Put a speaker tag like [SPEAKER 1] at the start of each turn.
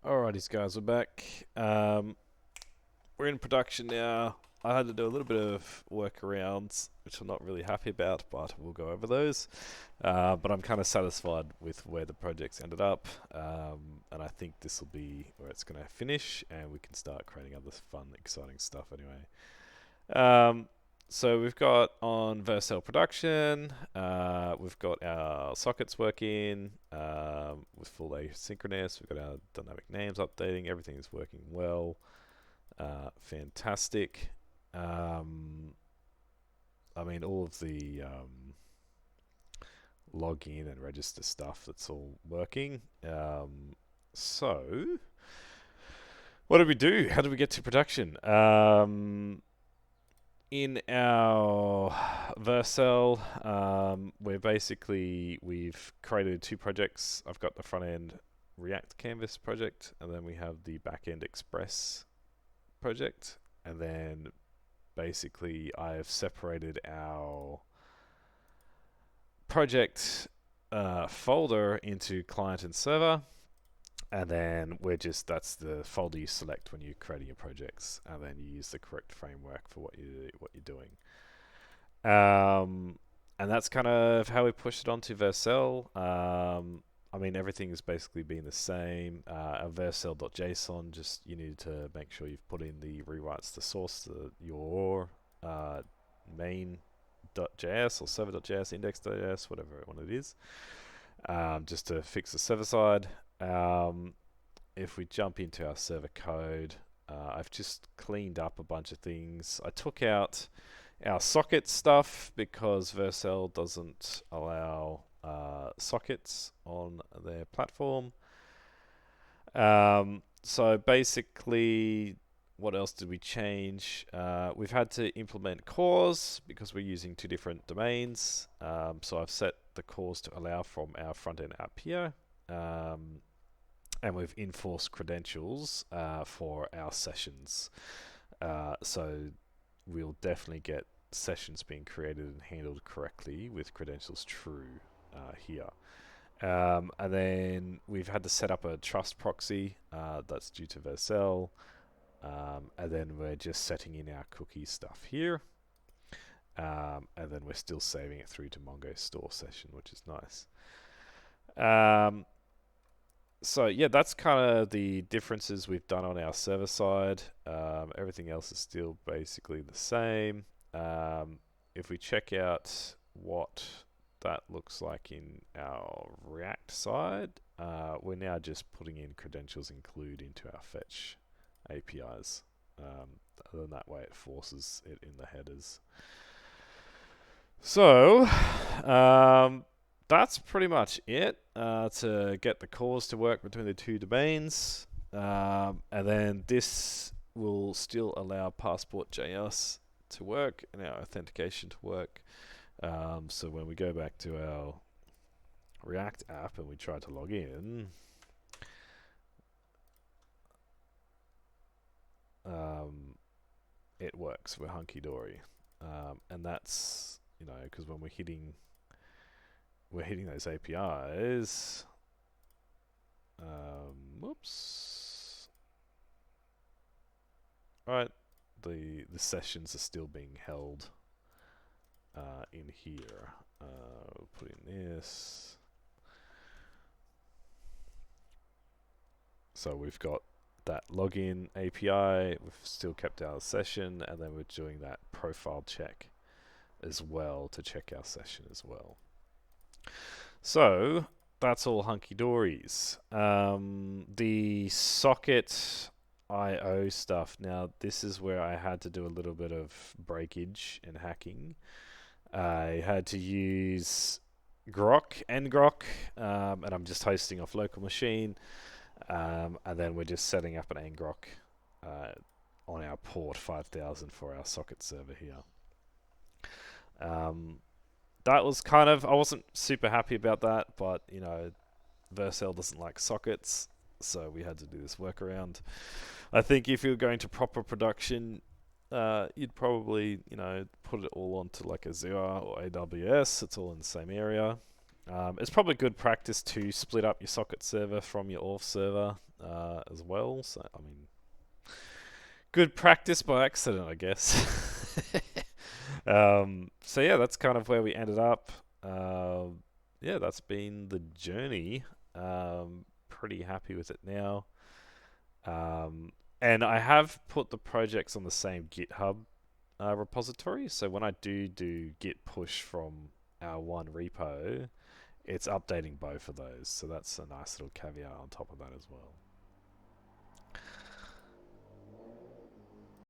[SPEAKER 1] Alrighties, guys, we're back. We're in production now. I had to do a little bit of workarounds, which I'm not really happy about, but we'll go over those. But I'm kind of satisfied with where the project's ended up, and I think this will be where it's going to finish, and we can start creating other fun, exciting stuff anyway. So we've got on Vercel production, we've got our sockets working with full asynchronous. We've got our dynamic names updating. Everything is working well. Fantastic. I mean, all of the login and register stuff, that's all working. So, what did we do? How did we get to production? In our Vercel, we've created two projects. I've got the front end React Canvas project, and then we have the back end Express project. And then basically I've separated our project folder into client and server. And then that's the folder you select when you're creating your projects, and then you use the correct framework for what you're doing. And that's kind of how we pushed it onto Vercel. I mean, everything has basically been the same. Vercel.json, just you need to make sure you've put in the rewrites to source your main.js or server.js, index.js, whatever one it is, just to fix the server side. If we jump into our server code, I've just cleaned up a bunch of things. I took out our socket stuff because Vercel doesn't allow sockets on their platform. So basically, what else did we change? We've had to implement cores because we're using two different domains. So I've set the cores to allow from our front-end app here. And we've enforced credentials for our sessions. So we'll definitely get sessions being created and handled correctly with credentials true here. And then we've had to set up a trust proxy that's due to Vercel. And then we're just setting in our cookie stuff here. And then we're still saving it through to Mongo store session, which is nice. So yeah, that's kind of the differences we've done on our server side. Everything else is still basically the same. If we check out what that looks like in our React side, we're now just putting in credentials include into our fetch APIs. Then that way it forces it in the headers. So, that's pretty much it to get the cores to work between the two domains. And then this will still allow PassportJS to work and our authentication to work. So when we go back to our React app and we try to log in, it works. We're hunky-dory. And that's, because when we're hitting those APIs. Whoops. Right, the sessions are still being held in here. We'll put in this. So we've got that login API. We've still kept our session, and then we're doing that profile check as well to check our session as well. So that's all hunky-dories. The socket IO stuff. Now this is where I had to do a little bit of breakage and hacking. I had to use ngrok, and I'm just hosting off local machine. And then we're just setting up an ngrok on our port 5000 for our socket server here. That was I wasn't super happy about that, but Vercel doesn't like sockets, so we had to do this workaround. I think if you're going to proper production, you'd probably put it all onto like Azure or AWS. It's all in the same area. It's probably good practice to split up your socket server from your auth server as well. So, I mean, good practice by accident, I guess. So yeah, that's kind of where we ended up. Yeah, that's been the journey. Pretty happy with it now. And I have put the projects on the same GitHub repository. So when I do git push from our one repo, it's updating both of those. So that's a nice little caveat on top of that as well.